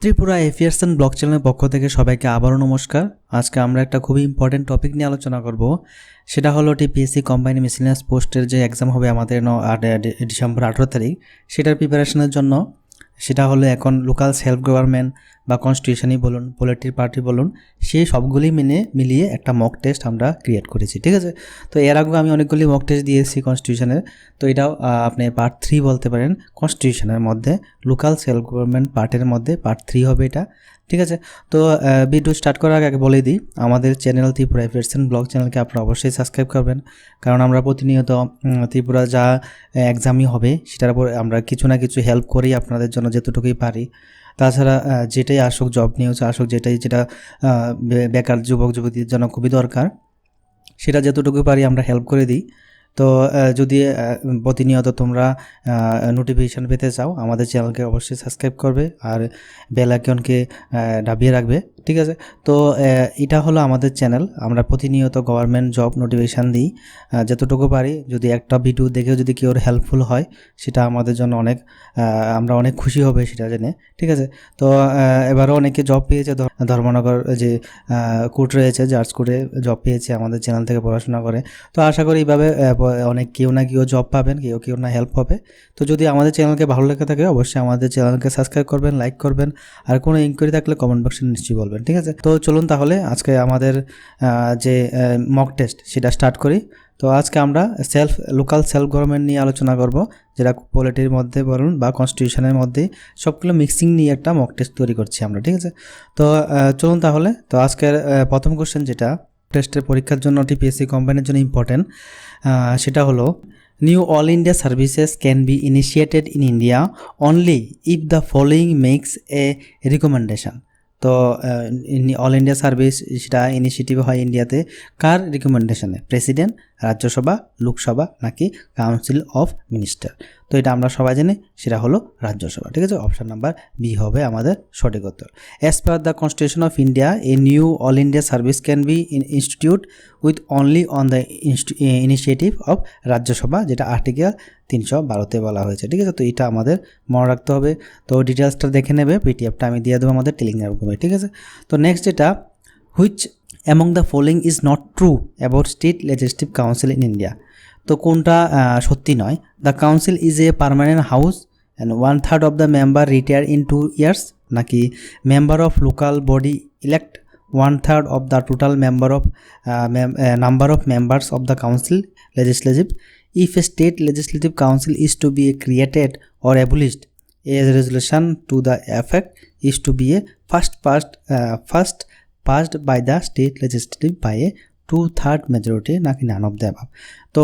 Tripura এফিয়ার্স and block চ্যানেলের পক্ষ থেকে সবাইকে আবারও নমস্কার। আজকে আমরা একটা খুবই ইম্পর্টেন্ট টপিক নিয়ে আলোচনা করব। সেটা হলো টিপিএসসি কম্বাইন্ড মিসেলিনিয়াস পোস্টের যে এক্সাম হবে আমাদের ডিসেম্বর 18 তারিখ, সেটার প্রিপারেশনের জন্য। সেটা হলো এখন লোকাল সেলফ গভর্নমেন্ট বা কনস্টিটিউশনই বলুন, পলিটিক্যাল পার্টি বলুন, সেই সবগুলি মিলিয়ে একটা মক টেস্ট আমরা ক্রিয়েট করেছি, ঠিক আছে। তো এর আগেও আমি অনেকগুলি মক টেস্ট দিয়েছি কনস্টিটিউশনের, তো এটাও আপনি পার্ট 3 বলতে পারেন। কনস্টিটিউশনের মধ্যে লোকাল সেলফ গভর্নমেন্ট পার্টের মধ্যে পার্ট 3 হবে এটা, ঠিক আছে। তো ভিডিও স্টার্ট করার আগে বলে দিই, আমাদের চ্যানেল ত্রিপুরা এফিয়ার্স অ্যান্ড ব্লগ চ্যানেলকে আপনারা অবশ্যই সাবস্ক্রাইব করবেন, কারণ আমরা প্রতিনিয়ত ত্রিপুরা যা এক্সামই হবে সেটার উপর আমরা কিছু না কিছু হেল্প করি আপনাদের জন্য যেতটুকুই পারি। তাছাড়া যেটাই আসুক, জব নিউজ আসুক, যেটা বেকার যুবক যুবতীদের জন্য খুবই দরকার, সেটা যেতটুকু পারি আমরা হেল্প করে দিই। তো যদি প্রতিনিয়ত তোমরা নোটিফিকেশান পেতে চাও, আমাদের চ্যানেলকে অবশ্যই সাবস্ক্রাইব করবে আর বেল আইকনকে দাবিয়ে রাখবে, ঠিক আছে। তো এটা হলো আমাদের চ্যানেল, আমরা প্রতিনিয়ত গভর্নমেন্ট জব নোটিফিকেশান দিই যতটুকু পারি। যদি একটা ভিডিও দেখেও যদি কেউ হেল্পফুল হয়, সেটা আমাদের জন্য আমরা অনেক খুশি হবে সেটা জেনে, ঠিক আছে। তো এবারও অনেকে জব পেয়েছে, ধর্মনগর যে কোর্ট রয়েছে, জাজ কোর্টে জব পেয়েছে আমাদের চ্যানেল থেকে পড়াশোনা করে। তো আশা করি এইভাবে অনেক কেউ না কেউ জব পাবেন, কেউ না হেল্প হবে। তো যদি আমাদের চ্যানেলকে ভালো লেগে থাকে অবশ্যই আমাদের চ্যানেলকে সাবস্ক্রাইব করবেন, লাইক করবেন, আর কোনো ইনকোয়ারি থাকলে কমেন্ট বক্সে নিশ্চয়ই বলবেন, ঠিক আছে। তো চলুন তাহলে আজকে আমাদের যে মক টেস্ট সেটা স্টার্ট করি। তো আজকে আমরা লোকাল সেলফ গভর্নমেন্ট নিয়ে আলোচনা করব, যেটা পলিটির মধ্যে বলুন বা কনস্টিটিউশনের মধ্যে সবগুলো মিক্সিং নিয়ে একটা মক টেস্ট তৈরি করছি আমরা, ঠিক আছে। তো চলুন তাহলে। তো আজকের প্রথম কোশ্চেন, যেটা টেস্টের পরীক্ষার জন্য টিপিএসসি কোম্পানির জন্য ইম্পর্টেন্ট, সেটা হলো new all India services can be initiated in India only if the following makes a recommendation. তো অল ইন্ডিয়া সার্ভিস সেটা ইনিশিয়েটিভ হয় ইন্ডিয়াতে কার রিকমেন্ডেশনে? প্রেসিডেন্ট, রাজ্যসভা, লোকসভা নাকি কাউন্সিল অফ মিনিস্টার? তো এটা আমরা সবাই জানি, সেটা হলো রাজ্যসভা, ঠিক আছে। অপশান নাম্বার বি হবে আমাদের সঠিক উত্তর। As per the constitution of India a new all India service can be institute with only on the initiative of Rajya Sabha, যেটা আর্টিকেল 312-তে বলা হয়েছে, ঠিক আছে। তো এটা আমাদের মনে রাখতে হবে। তো ডিটেলসটা দেখে নেবে, পিডিএফটা আমি দিয়ে দেবো আমাদের টেলিগ্রাম গ্রুপে, ঠিক আছে। তো নেক্সট যেটা, which among the following is not true about state legislative council in India? তো কোনটা সত্যি নয়? The council is a permanent house and 1/3 of the member retire in 2 years, নাকি member of local body elect 1/3 of the total number of members of the council legislative. If a state legislative council is to be created or abolished, a resolution to the effect is to be first passed by the state legislative by a 2/3 majority, নাকি none of the above? তো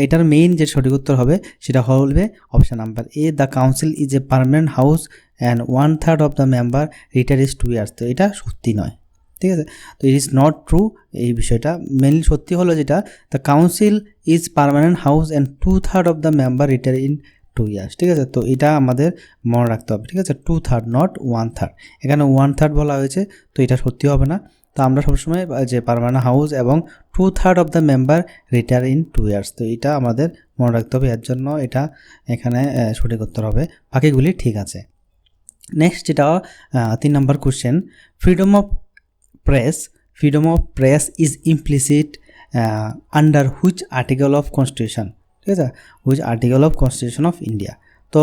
এটার main যে সঠিক উত্তর হবে সেটা হবে option number A, the council is a permanent house and 1/3 of the member retire is 2 years। তো এটা সত্যি নয়, ঠিক আছে। তো ইট ইজ নট ট্রু, এই বিষয়টা মেনলি সত্যি হলো যেটা the council is permanent house and 2/3 of the member retire in 2 years, ঠিক আছে। তো এটা আমাদের মনে রাখতে হবে, ঠিক আছে। 2/3 নট 1/3, এখানে 1/3 বলা হয়েছে, তো এটা সত্যি হবে না। তো আমরা সবসময় যে পার্মানেন্ট হাউস এবং 2/3 of the member retire in 2 years, তো এটা আমাদের মনে রাখতে হবে। এর জন্য এটা এখানে সঠিক উত্তর হবে, বাকিগুলি ঠিক আছে। নেক্সট যেটা 3 নম্বর question, freedom of press is implicit under which article of constitution, ঠিক আছে, which article of constitution of India? তো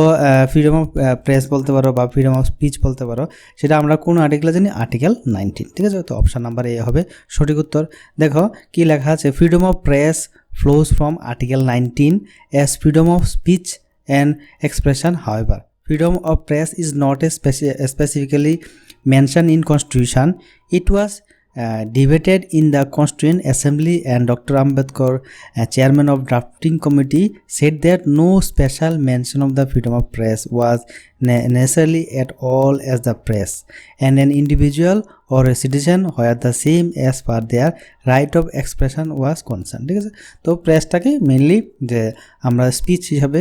ফ্রিডম অফ প্রেস বলতে পারো বা ফ্রিডম অফ স্পিচ বলতে পারো, সেটা আমরা কোন আর্টিকেলে জানি? আর্টিকেল 19, ঠিক আছে। তো অপশান নাম্বার এ হবে সঠিক উত্তর। দেখো কি লেখা আছে, freedom of press flows from article 19 as freedom of speech and expression. However, freedom of press is not specifically mentioned in Constitution. It was debated in the Constituent Assembly, and Dr. Ambedkar, chairman of drafting committee, said that no special mention of the freedom of press was necessarily at all as the press and an individual or a citizen where the same as per their right of expression was concerned, ঠিক আছে। তো প্রেসটাকে mainly যে আমরা speech হিসাবে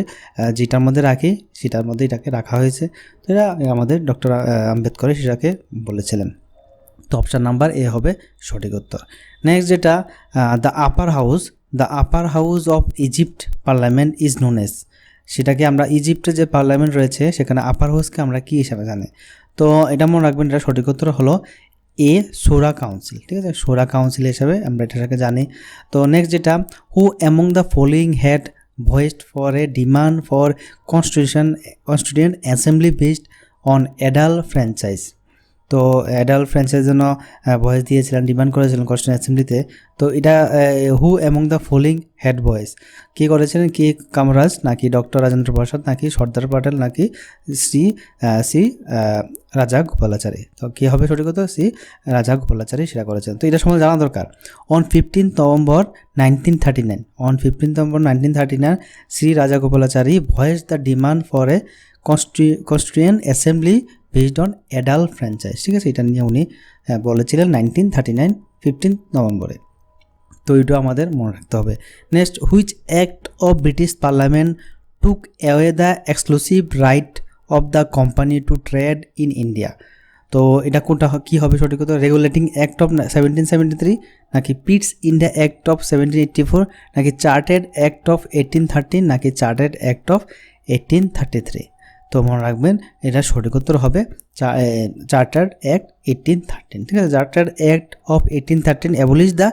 যেটার মধ্যে রাখি সেটার মধ্যে এটাকে রাখা হয়েছে। তো এটা আমাদের ডক্টর আম্বেদকর সেটাকে বলেছিলেন। তো অপশান নাম্বার এ হবে সঠিক উত্তর। নেক্সট যেটা, the upper house of Egypt parliament is known as, সেটাকে আমরা ইজিপ্টের যে পার্লামেন্ট রয়েছে সেখানে আপার হাউসকে আমরা কী হিসাবে জানি? তো এটা মনে রাখবেন, এটা সঠিক উত্তর হলো এ, শোরা কাউন্সিল। ঠিক আছে, শোরা কাউন্সিল হিসাবে আমরা এটাকে জানি। তো নেক্সট যেটা, who among the following had voiced for a demand for constituent assembly based on adult franchise. তো অ্যাডাল্ট ফ্র্যাঞ্চাইজের জন্য ভয়েস দিয়েছিলেন, ডিমান্ড করেছিলেন কনস্টিটিউয়েন্ট অ্যাসেম্বলিতে। তো এটা who among the following had voice, কী করেছিলেন, কে কামরাজ নাকি ডক্টর রাজেন্দ্র প্রসাদ নাকি সর্দার প্যাটেল নাকি শ্রী রাজা গোপালাচারী। তো কী হবে সঠিক উত্তর, শ্রী রাজা গোপালাচারী সেটা করেছেন। তো এটা সময় জানা দরকার। On 15 November 1939, on 15 November 1939 Shri Raja Gopalachari voice the demand for a constituent assembly based on adult franchise. ঠিক আছে, এটা নিয়ে উনি বলেছিলেন 1939 15 নভেম্বরে। তো এটা আমাদের মনে রাখতে হবে। Next, which act of British parliament took away the exclusive right of the company to trade in India. তো এটা কোনটা কী হবে সঠিক উত্তর, রেগুলেটিং অ্যাক্ট অফ 1773 নাকি পিটস ইন্ডিয়া অ্যাক্ট অফ 1784 নাকি চার্টার্ড অ্যাক্ট অফ 1813 নাকি চার্টার্ড অ্যাক্ট অফ 1833। তো মনে রাখবেন এটা সঠিক উত্তর হবে চার্টার্ড অ্যাক্ট 1813। ঠিক আছে, chartered act of 1813 abolish the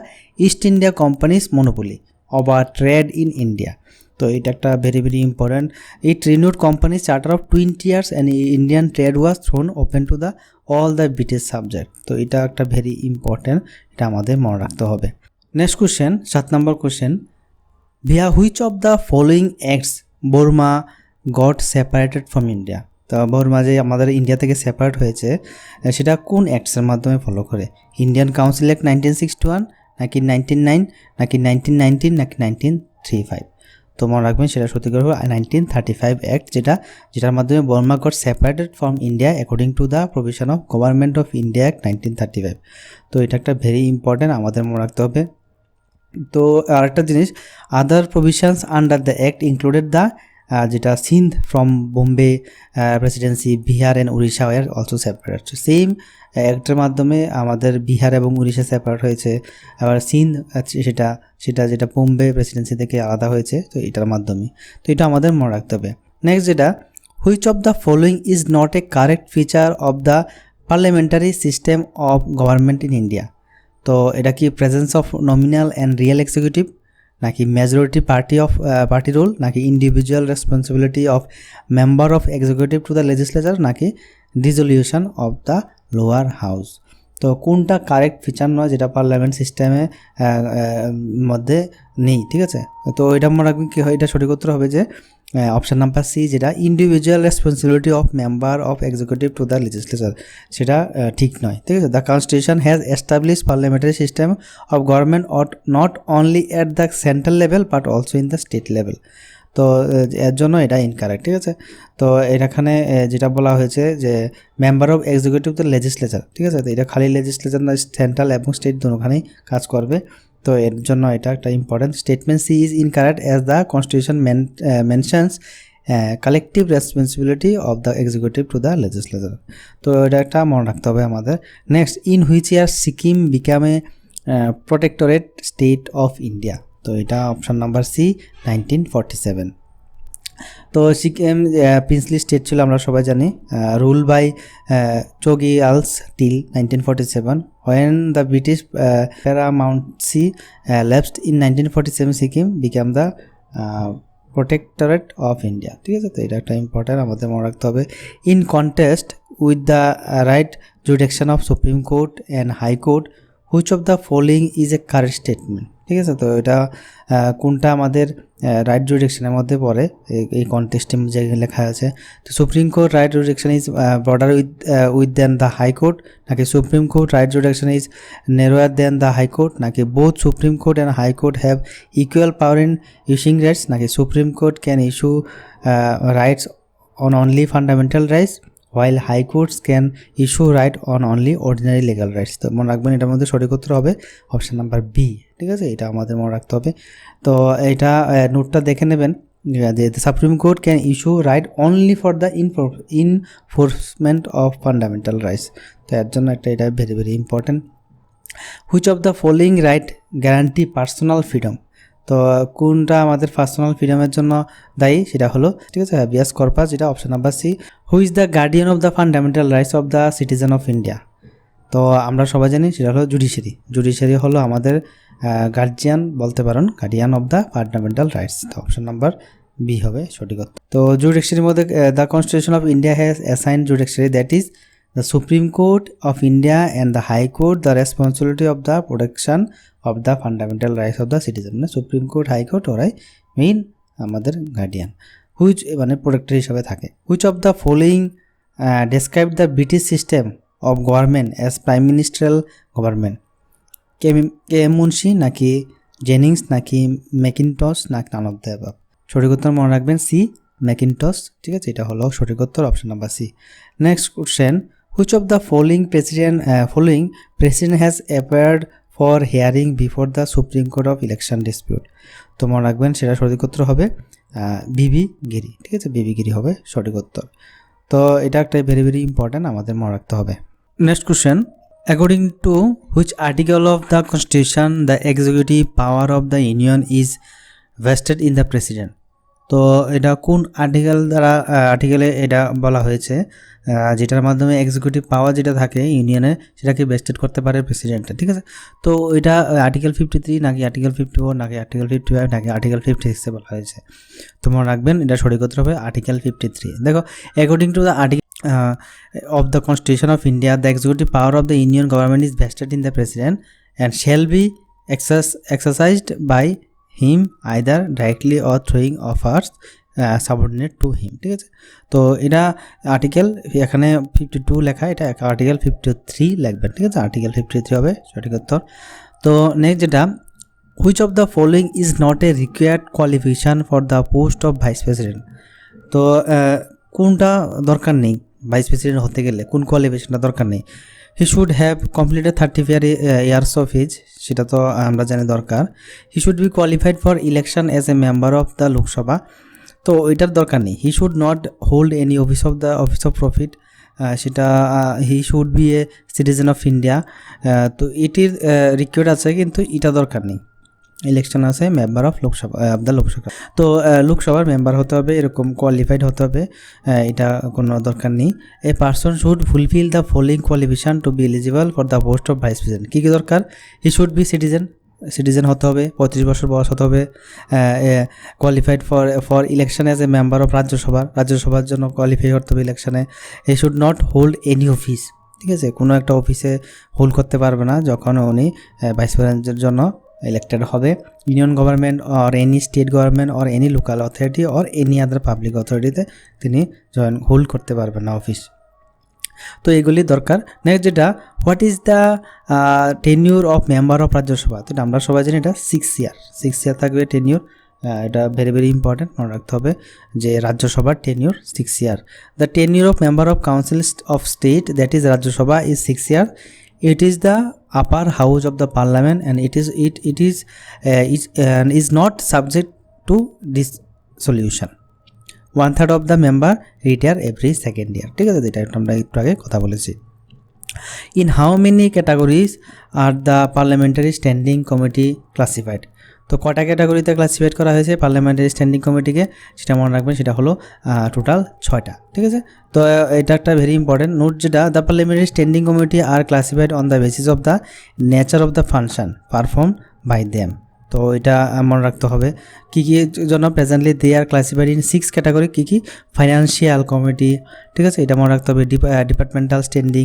East India company's monopoly over trade in India. তো এটা একটা very very important. It renewed company's charter of 20 years and Indian trade was thrown open to the all the British subject. তো এটা একটা very important, এটা আমাদের মনে রাখতে হবে। Next question, 7 number question, via which of the following acts Burma got separated from India. তো বর্মা যে আমাদের ইন্ডিয়া থেকে সেপারেট হয়েছে সেটা কোন অ্যাক্টসের মাধ্যমে ফলো করে, ইন্ডিয়ান কাউন্সিল অ্যাক্ট 1961 নাকি 1909 নাকি 1919 নাকি 1935। তো মনে রাখবেন সেটা সত্যি করে 1935 অ্যাক্ট, যেটার মাধ্যমে Burma got separated from India according to the provision of government of India act 1935। তো এটা একটা ভেরি ইম্পর্ট্যান্ট, আমাদের মনে রাখতে হবে। তো আরেকটা জিনিস, other provisions under the act included the যেটা Sindh from Bombay presidency, Bihar and Orissa were also separate. Same অ্যাক্টের মাধ্যমে আমাদের বিহার এবং উড়িষ্যা সেপারেট হয়েছে, আবার সিন্ধ সেটা যেটা বোম্বে প্রেসিডেন্সি থেকে আলাদা হয়েছে, তো এটার মাধ্যমে। তো এটা আমাদের মনে রাখতে হবে। নেক্সট যেটা, which of the following is not a correct feature of the parliamentary system of government in India. তো এটা কি presence of nominal and real executive নাকি মেজরিটি পার্টি রুল নাকি individual responsibility of member of executive to the legislature নাকি dissolution of the lower house. তো কোনটা correct feature নয় যেটা পার্লামেন্ট সিস্টেমে মধ্যে নেই। ঠিক আছে, তো এটা মনে রাখবেন কী হয়, এটা সঠিক উত্তর হবে যে অপশান নাম্বার সি, যেটা individual responsibility of member of executive to the legislature, সেটা ঠিক নয়। ঠিক আছে, the constitution has establish parliamentary system of government not only at the central level but also in the state level. তো এর জন্য এটা ইনকারেক্ট। ঠিক আছে, তো এখানে যেটা বলা হয়েছে যে member of executive the legislature. ঠিক আছে, তো এটা খালি লেজিসলেচার না, সেন্ট্রাল এবং স্টেট দুটোখানেই কাজ করবে। তো এর জন্য এটা একটা important statement. C is incorrect as the constitution mentions collective responsibility of the executive to the legislature. তো এটা একটা মনে রাখতে হবে আমাদের। Next, in which year Sikkim became a protectorate state of India. তো এটা অপশান নাম্বার সি, 1947। তো সিকিম প্রিন্সলি স্টেট ছিল, আমরা সবাই জানি, rule by Chogyals till 1947। When the British paramountcy lapsed in 1947, Sikkim became the protectorate of India. ঠিক আছে, তো এটা একটা ইম্পর্টেন্ট, আমাদের মনে রাখতে হবে। In contest with the right jurisdiction of supreme court and high court, which of the following is a correct statement. ঠিক আছে, তো এটা কোনটা আমাদের রাইট জুডিকশনের মধ্যে পড়ে, এই কন্টেস্টের জায়গায় লেখা আছে। তো supreme court writ jurisdiction is broader with then the high court, নাকি supreme court writ jurisdiction is narrower then the high court, নাকি both supreme court and high court have equal power in issuing writs, নাকি supreme court can issue writs on only fundamental rights while high courts can issue right on only ordinary legal rights। তো মনে রাখবেন এটার মধ্যে সঠিক উত্তর হবে option number B. ঠিক আছে, এটা আমাদের মনে রাখতে হবে। তো এটা নোটটা দেখে নেবেন যে supreme court can issue write only for the enforcement of fundamental rights. তো এর জন্য এটা very very important. Which of the following right guarantee personal freedom. তো কোনটা আমাদের পার্সোনাল ফ্রিডমের জন্য দায়ী সেটা হলো, ঠিক আছে, হ্যাবিয়াস কর্পাস, যেটা option number C. Who is the guardian of the fundamental rights of the citizen of India? তো আমরা সবাই জানি সেটা হলো জুডিশিয়ারি হলো আমাদের গার্জিয়ান বলতে পারেন, guardian of the fundamental rights. তো অপশন নাম্বার বি হবে সঠিক উত্তর। তো জুডিশিয়ারির মধ্যে the constitution of India has assigned judiciary, that is the Supreme Court of India and the High Court the responsibility of the protection of the fundamental rights of the citizen. মানে supreme court, high court ওরাই main আমাদের guardian, which মানে protector হিসাবে থাকে। Which of the following describe the British system of government as prime ministerial government? K M Munshi নাকি Jennings নাকি Macintosh নাকি none of the above? সঠিক উত্তর মনে রাখবেন সি, ম্যাকিনটস, ঠিক আছে, এটা হলো সঠিক উত্তর, option number C. Next question, which of the following president has appeared for hearing before the Supreme Court of Election Dispute? তো মনে রাখবেন সেটা সঠিক উত্তর হবে বিবি গিরি, ঠিক আছে, বিবি গিরি হবে সঠিক উত্তর। তো এটা একটা ভেরি ভেরি ইম্পর্ট্যান্ট, আমাদের মনে রাখতে হবে। Next question, according to which article of the constitution the executive power of the union is vested in the president? তো এটা কোন আর্টিকেলে এটা বলা হয়েছে, যেটার মাধ্যমে এক্সিকিউটিভ পাওয়ার যেটা থাকে ইউনিয়নে সেটাকে ভেস্টেড করতে পারে প্রেসিডেন্টে, ঠিক আছে। তো এটা আর্টিকেল 53 নাকি আর্টিকেল 54 নাকি আর্টিকেল 55 নাকি আর্টিকেল 56 বলা হয়েছে? তো মনে রাখবেন এটা সঠিক উত্তর হবে আর্টিকেল 53। দেখো, according to the article of the Constitution of India, the executive power of the Union government is vested in the President and shall be exercised by him either directly or through offers subordinate to him, ঠিক আছে। তো এটা article এখানে 52 লেখা, এটা article 53 লিখবেন, ঠিক আছে, আর্টিকেল 53 হবে সঠিক উত্তর। তো নেক্সট যেটা, which of the following is not A required qualification for the post of vice president? তো কোনটা দরকার নেই ভাইস প্রেসিডেন্ট হতে গেলে, কোন কোয়ালিফিকেশনটা দরকার নেই? He should have completed 35 years of age, সেটা তো আমরা জানি দরকার। He should be qualified for election as a member of the Lok Sabha, তো এটার দরকার নেই। He should not hold any office of profit, সেটা he should be a citizen of India, তো এটির রিকোয়ার্ড আছে কিন্তু এটা দরকার নেই। ইলেকশন আছে মেম্বার অফ লোকসভা, তো লোকসভার মেম্বার হতে হবে, এরকম কোয়ালিফাইড হতে হবে, এটা কোনো দরকার নেই। A person should fulfil the following qualification to be eligible for the post of vice president. কী কী দরকার? হি শুড বি সিটিজেন হতে হবে, 35 বছর বয়স হতে হবে, qualified for election as a member of রাজ্যসভার জন্য কোয়ালিফাই করতে হবে ইলেকশনে। হি should not hold any office, ঠিক আছে, কোনো একটা অফিসে হোল্ড করতে পারবে না যখন উনি ভাইস প্রেসিডেন্টের জন্য ইলেক্টেড হবে। Union government or any state government or any local authority or any other public অথরিটিতে তিনি হোল্ড করতে পারবেন না অফিস। তো এগুলি দরকার। নেক্সট যেটা, what is the tenure of member of Rajya Sabha? তো আমরা সবাই জানি এটা 6 ইয়ার থাকবে টেনিউর, এটা ভেরি ভেরি ইম্পর্টেন্ট, মনে রাখতে হবে যে রাজ্যসভার tenure 6 year. The tenure of member of council of state, that is Rajya Sabha, is 6 year. It is the upper house of the parliament and it is not subject to dissolution. 1/3 of the member retire every second year, ঠিক আছে, এটা আমরা একটু আগে কথা বলেছি। In how many categories are the parliamentary standing committee classified? তো কটা ক্যাটাগরিতে ক্লাসিফাইড করা হয়েছে পার্লামেন্টারি স্ট্যান্ডিং কমিটিকে, সেটা মনে রাখবেন, সেটা হলো টোটাল 6টা, ঠিক আছে। তো এটা একটা ভেরি ইম্পর্টেন্ট নোট, যেটা the parliamentary standing committee are classified on the basis of the nature of the function perform by them. তো এটা মনে রাখতে হবে কী কী জন্য presently they are classified in 6 category, কী কী? ফাইন্যান্সিয়াল কমিটি, ঠিক আছে, এটা মনে রাখতে হবে। Departmental standing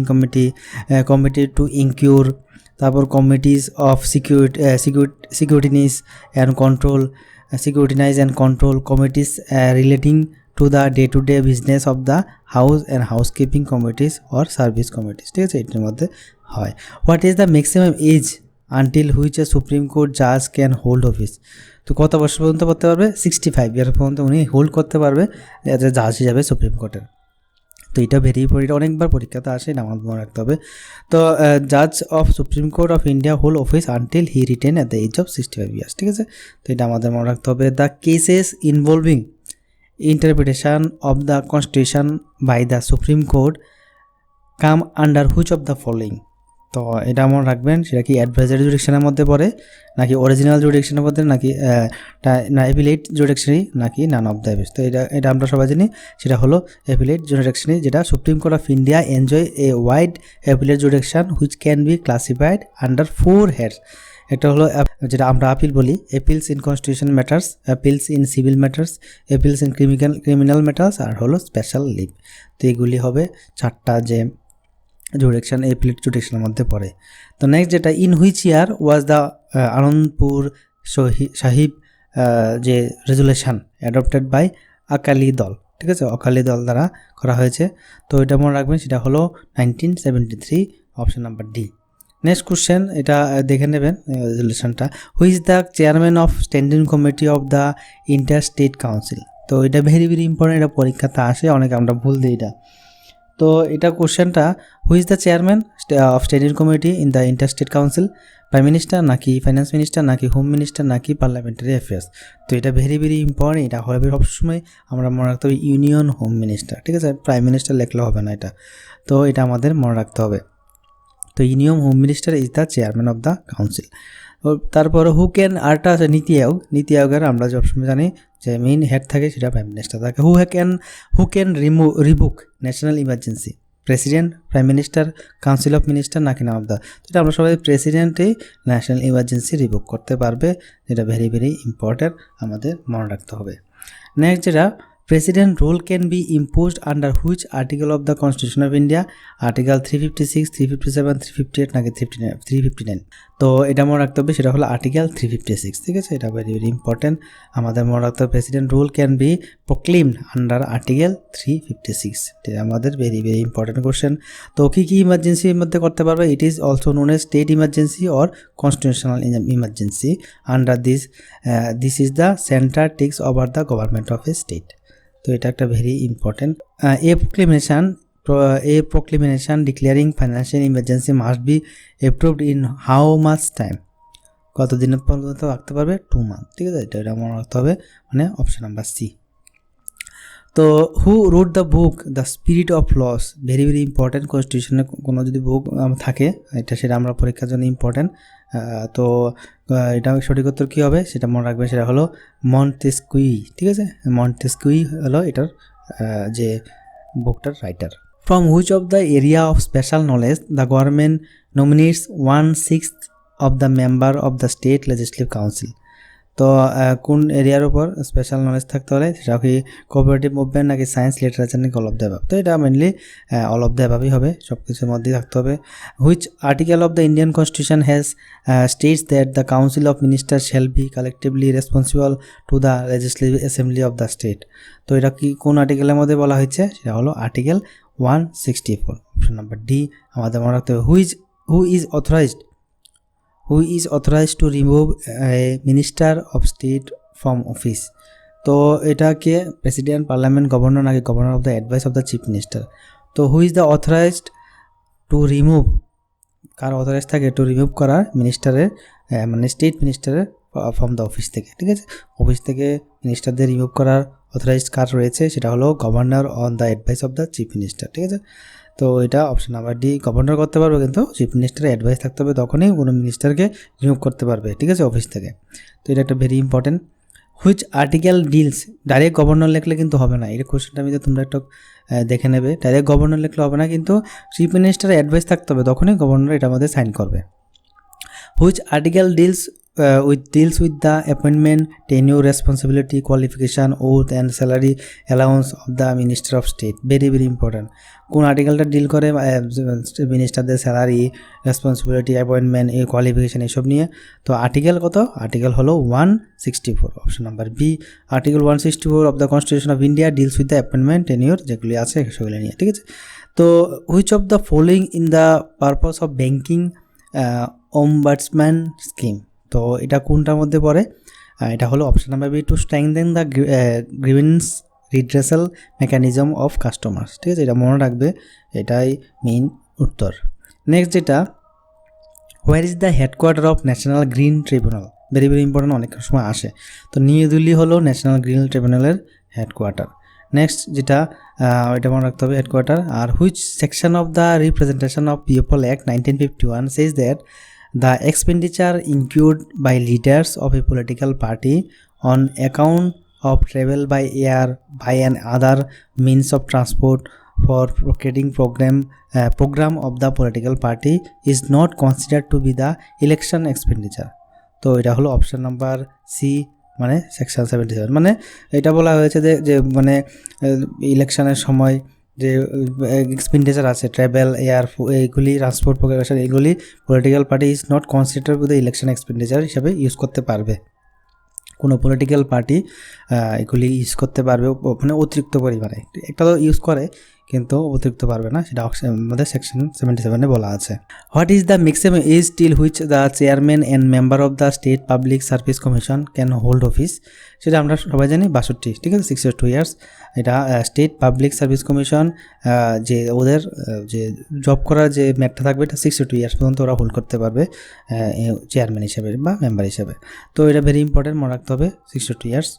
committee to inquire, তারপর committees of scrutinise and control committees relating to the day to day business of the house and housekeeping committees or service committees, ঠিক আছে, এটার মধ্যে হয়। What is the maximum age until which a supreme court জাজ can hold office? তো কত বছর পর্যন্ত করতে পারবে? 65 ইয়ার পর্যন্ত উনি হোল্ড করতে পারবে জাজ হিসাবে সুপ্রিম কোর্টের। তো এটা অনেকবার পরীক্ষাতে আসে, এটা আমার মনে রাখতে হবে। তো জাজ of supreme court of India hold office until he retain at the age of 65 years, ঠিক আছে। তো এটা আমাদের মনে রাখতে হবে। The cases involving interpretation of the constitution by the supreme court come under which of the following? তো এটা মনে রাখবেন, সেটা কি অ্যাডভাইজারি জুডিকশনের মধ্যে পড়ে, নাকি অরিজিনাল জুডিকশনের মধ্যে, নাকি অ্যাপিলেট জুডিকশনারি, নাকি নান অফ দ্য অ্যাবিউস। তো এটা আমরা সবাই জানি, সেটা হলো অ্যাপিলেট জুডিকশনারি, যেটা supreme court of India enjoy a wide appellate jurisdiction which can be classified under 4 heads. একটা হলো যেটা আমরা আপিল বলি, appeals in constitution matters, appeals in civil matters, appeals in criminal matters, আর হলো স্পেশাল লিভ। তো এগুলি হবে 4টা যে জুডিকশন অ্যাপিলেট জুডিকশনের মধ্যে পড়ে। তো নেক্সট যেটা, in which year was the Anandpur Sahib যে রেজুলেশন অ্যাডপ্টেড বাই আকালি দল, ঠিক আছে, অকালি দল দ্বারা করা হয়েছে। তো এটা মনে রাখবেন, সেটা হলো 1973, option number D. Next question, এটা দেখে নেবেন রেজুলেশনটা, who is the chairman of standing committee of the inter state council. তো এটা ভেরি ভেরি ইম্পর্টেন্ট, এটা পরীক্ষাতে আসে, অনেকে আমরা ভুল দিই এটা। তো এটা কোশ্চেনটা, হু is the chairman of standing committee in the inter state council, prime minister, নাকি ফাইন্যান্স মিনিস্টার, নাকি হোম মিনিস্টার, নাকি পার্লামেন্টারি অ্যাফেয়ার্স। তো এটা ভেরি ভেরি ইম্পর্টেন্ট, এটা হবে সবসময় আমরা মনে রাখতে হবে ইউনিয়ন হোম মিনিস্টার, ঠিক আছে, প্রাইম মিনিস্টার লিখলে হবে না এটা। তো এটা আমাদের মনে রাখতে হবে। তো union home minister is the chairman of the council. তারপরে হু ক্যান, আরটা আছে নীতি আয়োগ। নীতি আয়োগের আমরা সবসময় জানি যে মেইন হেড থাকে, সেটা প্রাইম মিনিস্টার থাকে। Who can Reebok national emergency, president, prime minister, council of minister, নাকি নাম অফ দ্য। এটা আমরা সবাই প্রেসিডেন্টই ন্যাশনাল ইমার্জেন্সি রিবুক করতে পারবে, যেটা ভেরি ভেরি ইম্পর্টেন্ট, আমাদের মনে রাখতে হবে। নেক্সট যেটা, president rule can be imposed under which article of the constitution of India, article 356, 357, 358, নাকি 359। তো এটা মনে রাখতে হবে, সেটা হলো আর্টিকেল 356, ঠিক আছে, এটা ভেরি ভেরি ইম্পর্টেন্ট, আমাদের মনে রাখতে হবে। President rule can be proclaimed under article 356, এটা আমাদের ভেরি ভেরি ইম্পর্টেন্ট কোশ্চেন। তো কী কী ইমার্জেন্সির মধ্যে করতে পারবে, it is also known as state emergency or constitutional emergency. Under this is the centre takes over the government of a state. তো এটা একটা very important. A proclamation declaring financial emergency must be approved in how much time, কত দিনের পর্যন্ত রাখতে পারবে, 2 month, ঠিক আছে, এটা মনে রাখতে হবে, মানে অপশন নাম্বার সি। তো who wrote the book the spirit of laws, very very important, কনস্টিটিউশনে কোনো যদি বুক থাকে এটা, সেটা আমরা পরীক্ষার জন্য ইম্পর্টেন্ট। তো এটা সঠিক উত্তর কী হবে, সেটা মনে রাখবেন, সেটা হলো মন্টেস্কুই, ঠিক আছে, মন্টেস্কুই হলো এটার যে বুকটার writer. From which of the area of special knowledge the government nominates 1/6 of the member of the state legislative council. তো কোন এরিয়ার উপর স্পেশাল নলেজ থাকতে হলে, সেটা কি কোঅপারেটিভ মুভমেন্ট, নাকি সায়েন্স, লিটারেচার, নাকি অল অফ দ্য অ্যাবাভ। তো এটা মেনলি অল অফ দ্য অ্যাবাভই হবে, সব কিছুর মধ্যেই থাকতে হবে। Which article of the Indian constitution has states that the council of minister shall be collectively responsible to the legislative assembly of the state. তো এটা কি কোন আর্টিকেলের মধ্যে বলা হয়েছে, সেটা হলো আর্টিকেল 164, অপশন নাম্বার ডি আমাদের মনে রাখতে হবে। Who is authorized to remove a minister of state from office. তো এটাকে প্রেসিডেন্ট, পার্লামেন্ট, গভর্নর, নাকি governor of the advice of the chief minister. তো who is the authorized to remove, কার authorize থাকে টু রিমুভ করার মিনিস্টারের, মানে state মিনিস্টারের ফ্রম দ্য অফিস থেকে, ঠিক আছে, অফিস থেকে মিনিস্টারদের রিমুভ করার অথরাইজড কার রয়েছে, সেটা হলো governor on the advice of the chief minister, ঠিক আছে। তো এটা অপশন নাম্বার ডি, গভর্নর করতে পারবে, কিন্তু চিফ মিনিস্টারের অ্যাডভাইস থাকতে হবে, তখনই কোনো মিনিস্টারকে রিমুভ করতে পারবে, ঠিক আছে, অফিস থেকে। তো এটা একটা very important. Which article deals, direct governor লিখলে কিন্তু হবে না, এটা কোশ্চেনটা আমি তোমরা একটু দেখে নেবে, ডাইরেক্ট গভর্নর লিখলে হবে না, কিন্তু চিফ মিনিস্টারের অ্যাডভাইস থাকতে হবে, তখনই গভর্নর এটা আমাদের সাইন করবে। Which article deals with the appointment, tenure, responsibility, qualification, oath and salary allowance of the Minister of State. Very very important. কোন আর্টিকেলটা ডিল করে মিনিস্টারদের স্যালারি, রেসপন্সিবিলিটি, অ্যাপয়েন্টমেন্ট, এই কোয়ালিফিকেশান এসব নিয়ে। তো আর্টিকেল কত, আর্টিকেল হলো 164, option number B. Article 164 of the constitution of India deals with the appointment, tenure, যেগুলি আছে সেগুলো নিয়ে, ঠিক আছে। তো which of the following in the purpose of banking ombudsman scheme. তো এটা কোনটার মধ্যে পড়ে, এটা হলো option number B, to strengthen the grievance redressal mechanism of customers, ঠিক আছে, এটা মনে রাখবে, এটাই মেইন উত্তর। নেক্সট যেটা, where is the headquarter of national green tribunal. Very very important, অনেক সময় আসে। তো নিউ দিল্লি হলো ন্যাশনাল গ্রিন ট্রিব্যুনালের হেডকোয়ার্টার। নেক্সট যেটা এটা মনে রাখতে হবে হেডকোয়ার্টার। আর which section of the representation of people act 1951 says that the expenditure incurred by leaders of a political party on account of travel by air by and other means of transport for procuring program of the political party is not considered to be the election expenditure। তো এটা হলো option number C, মানে section 77। মানে এটা বলা হয়েছে যে মানে ইলেকশনের সময় যে এক্সপেন্ডিচার আছে, ট্রাভেল, এয়ার, এইগুলি ট্রান্সপোর্ট প্রোগ্রাম, এগুলি political party is not consider with election expenditure হিসাবে ইউজ করতে পারবে। কোনো পলিটিক্যাল পার্টি এগুলি ইউজ করতে পারবে মানে অতিরিক্ত পরিমাণে, একটা তো ইউজ করে কিন্তু অতিরিক্ত পারবে না, সেটা আমাদের সেকশন 77-এ বলা আছে। What is the maximum age till which the chairman and member of the state public service commission can hold office? সেটা আমরা সবাই জানি 62, ঠিক আছে, 62 ইয়ার্স। এটা স্টেট পাবলিক সার্ভিস কমিশন যে ওদের যে জব করার যে ম্যাটটা থাকবে এটা 62 ইয়ার্স পর্যন্ত ওরা হোল্ড করতে পারবে চেয়ারম্যান হিসেবে বা মেম্বার হিসেবে। তো এটা ভেরি ইম্পর্টেন্ট, মনে রাখতে হবে 62 years.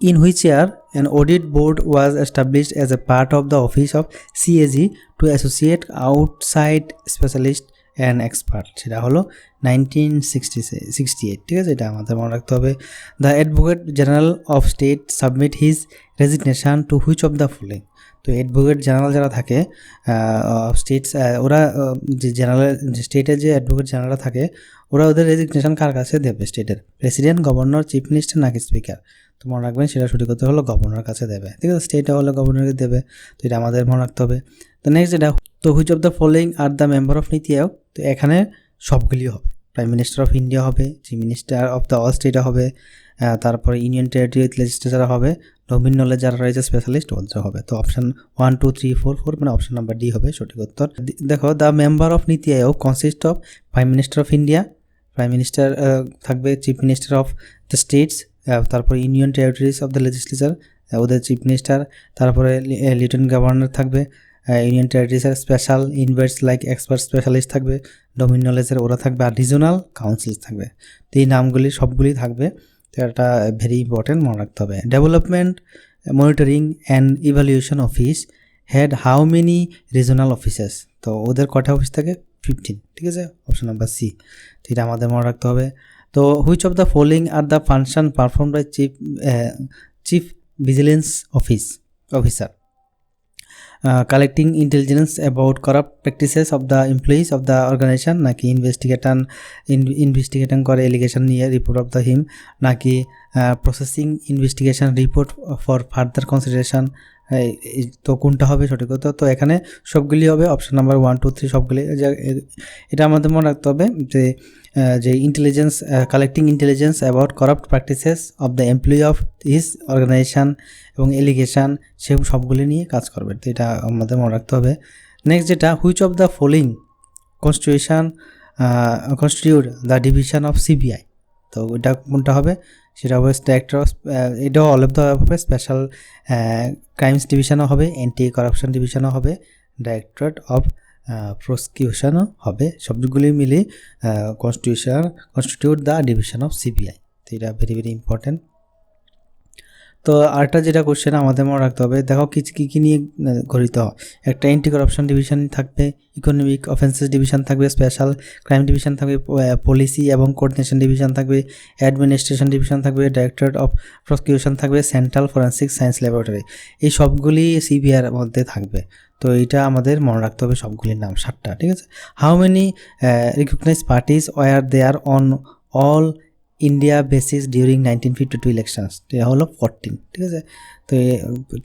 In which year an audit board was established as a part of the office of CAG to associate outside specialist and expert? সেটা হলো 1968, ঠিক আছে, এটা আমাদের মনে রাখতে হবে। The Advocate General of State submit his resignation to which of the following? তো অ্যাডভোকেট জেনারেল যারা থাকে স্টেটস, ওরা যে জেনারেল স্টেটের যে অ্যাডভোকেট জেনারেল থাকে ওরা ওদের রেজিগনেশন কার কাছে দেবে? স্টেটের প্রেসিডেন্ট, গভর্নর, চিফ মিনিস্টার নাকি স্পিকার? তো মনে রাখবেন সেটা সঠিক হতে হলো গভর্নর কাছে দেবে, ঠিক আছে, স্টেটে হলে গভর্নরকে দেবে। তো এটা আমাদের মনে রাখতে হবে। তো নেক্সট যেটা, তো which of the following are the member of Niti আয়োগ? তো এখানে সবগুলি হবে, প্রাইম মিনিস্টার অফ ইন্ডিয়া হবে, chief minister of the all state হবে, তারপরে ইউনিয়ন টেরিটরি লেজিসলেচার হবে, ডোমেইন নলেজ যারা রয়েছে স্পেশালিস্ট ওদের হবে। তো অপশন 1 2 3 4 4 মানে অপশন নাম্বার ডি হবে সঠিক উত্তর। দেখো, the member of Niti Aayog consist of prime minister of India, prime minister থাকবে, chief minister of the states, তারপরে union territories of the legislature ওদের চিফ মিনিস্টার, তারপরে লিউটেন্যান্ট গভর্নর থাকবে, ইউনিয়ন টেরিটরিজের special inverse like expert specialist থাকবে, domain নলেজের ওরা থাকবে, আর রিজনাল কাউন্সিল থাকবে। তো এই নামগুলি সবগুলি থাকবে, তো এটা ভেরি ইম্পর্টেন্ট, মনে রাখতে হবে। Development monitoring and evaluation office had how many regional offices? তো ওদের কটা অফিস থাকে? 15, ঠিক আছে, অপশন নাম্বার সি। তো এটা আমাদের মনে রাখতে হবে। তো which of the following are the function perform by chief vigilance officer? Collecting intelligence about corrupt practices of the employees of the organization, নাকি ইনভেস্টিগেশন করে এলিগেশন নিয়ে রিপোর্ট অফ দ্য হিম, নাকি processing investigation report for further consideration? তো কোনটা হবে সঠিক উত্তর? তো এখানে সবগুলি হবে অপশন নাম্বার 1 2 3 সবগুলি। এটা আমাদের মনে রাখতে হবে যে intelligence, collecting intelligence about corrupt practices of the employee of his organization এবং এলিগেশন, সে সবগুলি নিয়ে কাজ করবে। তো এটা আমাদের মনে রাখতে হবে। নেক্সট যেটা, which of the following constitute the division of CBI? তো এটা কোনটা হবে? সেটা হবে ডাইরেক্টর, এটাও অল অফ দ্য হবে, স্পেশাল ক্রাইমস ডিভিশনও হবে, অ্যান্টি কারাপশন ডিভিশনও হবে, ডাইরেক্টরেট অফ প্রসিকিউশনও হবে, সবগুলি মিলে constitute the division of CBI. তো এটা ভেরি ভেরি ইম্পর্টেন্ট। তো আরেকটা যেটা কোশ্চেন আমাদের মনে রাখতে হবে, দেখো কী নিয়ে গঠিত হয়। একটা অ্যান্টি কারাপশন ডিভিশন থাকবে, ইকোনমিক অফেন্সেস ডিভিশন থাকবে, স্পেশাল ক্রাইম ডিভিশন থাকবে, পলিসি এবং কোঅর্ডিনেশন ডিভিশন থাকবে, অ্যাডমিনিস্ট্রেশন ডিভিশন থাকবে, ডাইরেক্টরেট অফ প্রসিকিউশন থাকবে, সেন্ট্রাল ফরেন্সিক সায়েন্স ল্যাবরেটরি। এই সবগুলি সিবিআইয়ের মধ্যে থাকবে। তো এটা আমাদের মনে রাখতে হবে সবগুলির নাম 7টা, ঠিক আছে। How many recognized parties were there on all India basis during 1952 elections? এটা হলো 14, ঠিক আছে। তো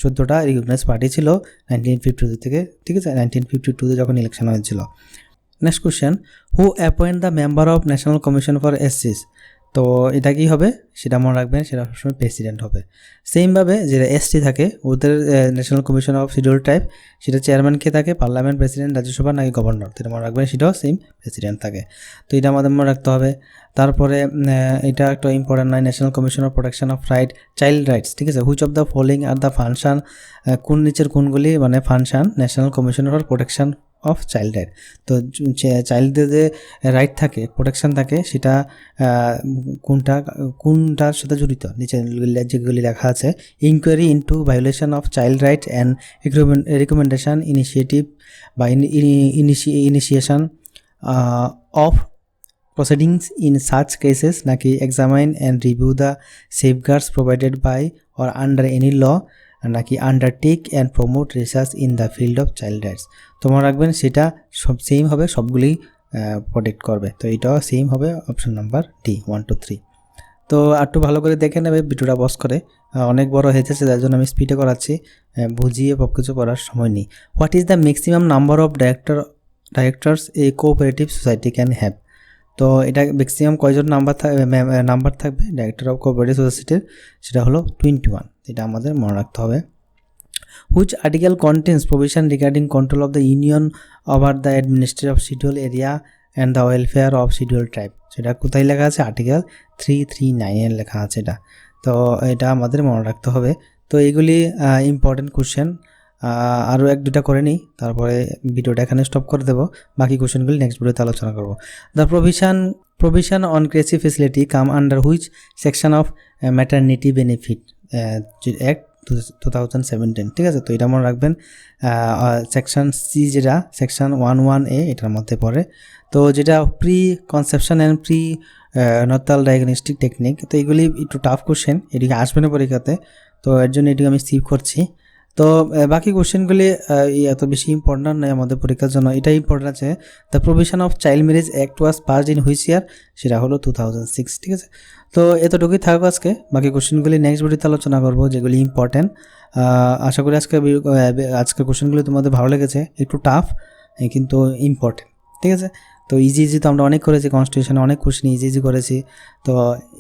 14টা রিকগনাইজ পার্টি ছিল 1952 থেকে, ঠিক আছে, 1952 যখন ইলেকশন হয়েছিল। Next question, who appoint the member of national commission for এসসিস? তো এটা কী হবে সেটা মনে রাখবেন, সেটা সবসময় প্রেসিডেন্ট হবে। সেমভাবে যেটা এসটি থাকে ওদের national commission of schedule type, সেটা চেয়ারম্যান কে থাকে? পার্লামেন্ট, প্রেসিডেন্ট, রাজ্যসভা নাকি গভর্নর? তো এটা মনে রাখবেন, সেটাও সেম প্রেসিডেন্ট থাকে। তো এটা আমাদের মনে রাখতে হবে। তারপরে এটা একটা ইম্পর্টেন্ট নয়, national commission of protection of child rights, ঠিক আছে। Which of the following are the function? কোন নিচের কোনগুলি মানে function national commission for protection of child right. তো চাইল্ডদের যে রাইট থাকে, প্রোটেকশন থাকে, সেটা কোনটার সাথে জড়িত, নিচে যেগুলি লেখা আছে, inquiry into violation of child right and recommendation initiative বা initiation of proceedings in such cases নাকি examine and review the safeguards provided by or under any law নাকি undertake and promote research in the field of child rights। তোমরা রাখবেন সেটা সব same হবে, সবগুলি protect করবে। তো এটাও সেম হবে, অপশন নাম্বার ডি 1 2 3। তো একটু ভালো করে দেখে নেবে, ভিডিওটা পজ করে, অনেক বড় হয়েছে যার জন্য আমি স্পিডে করাচ্ছি, বুঝিয়ে সব কিছু করার সময় নেই। What is the maximum number of directors A cooperative society can have. তো এটা ম্যাক্সিমাম কয়জন নাম্বার থাকবে ডাইরেক্টর অফ কোঅপারেটিভ সোসাইটির, সেটা হলো 21। এটা আমাদের মনে রাখতে হবে। Which article contains provision regarding control of the union over the administration of schedule area and the welfare of schedule tribe. সেটা কোথায় লেখা আছে? আর্টিকেল 339 লেখা আছে এটা। তো এটা আমাদের মনে রাখতে হবে। তো এইগুলি ইম্পর্টেন্ট কোশ্চেন, আরও 1-2টা করে নিই, তারপরে ভিডিওটা এখানে স্টপ করে দেবো। বাকি কোশ্চেনগুলি নেক্সট ভিডিওতে আলোচনা করবো। The provision on creche facility come under which section of maternity benefit act 2017। ঠিক আছে, তো এটা মনে রাখবেন। সেকশন সি যেটা সেকশন 11A এটার মধ্যে পড়ে। তো যেটা pre conception and pre natal diagnostic technique, তো এগুলি একটু টাফ কোশ্চেন, এটিকে আসবে না পরীক্ষাতে, তো এর জন্য এটিকে আমি সিভ করছি। তো বাকি কোশ্চেনগুলি এত বেশি ইম্পর্টেন্ট নয় আমাদের পরীক্ষার জন্য। এটাই ইম্পর্টেন্ট আছে, the provision of child marriage act was passed in which ইয়ার, সেটা হলো 2006। ঠিক আছে, তো এতটুকুই থাকবে আজকে। বাকি কোশ্চেনগুলি নেক্সট ভিডিওতে আলোচনা করবো, যেগুলি ইম্পর্টেন্ট। আশা করি আজকের কোশ্চেনগুলি তোমাদের ভালো লেগেছে। একটু টাফ কিন্তু ইম্পর্টেন্ট। ঠিক আছে, তো ইজি তো আমরা অনেক করেছি, কনস্টিটিউশনে অনেক কোশ্চেন ইজি করেছি, তো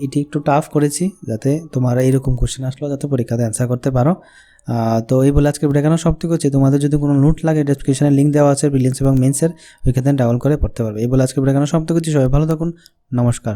এটি একটু টাফ করেছি যাতে তোমরা এইরকম কোশ্চেন আসলো যাতে পরীক্ষাতে অ্যান্সার করতে পারো। তো এই বলে আজকে ভিডিও কেন সবটুকু হচ্ছে। তোমাদের যদি কোনো নোট লাগে ডেসক্রিপশনে লিঙ্ক দেওয়া আছে প্রিলিমস এবং মেন্সের, ওইখানে ডাউনলোড করে পড়তে পারবে। এই বলে আজকে ভিডিও কেন সবটুকু হচ্ছে। সবাই ভালো থাকুন, নমস্কার।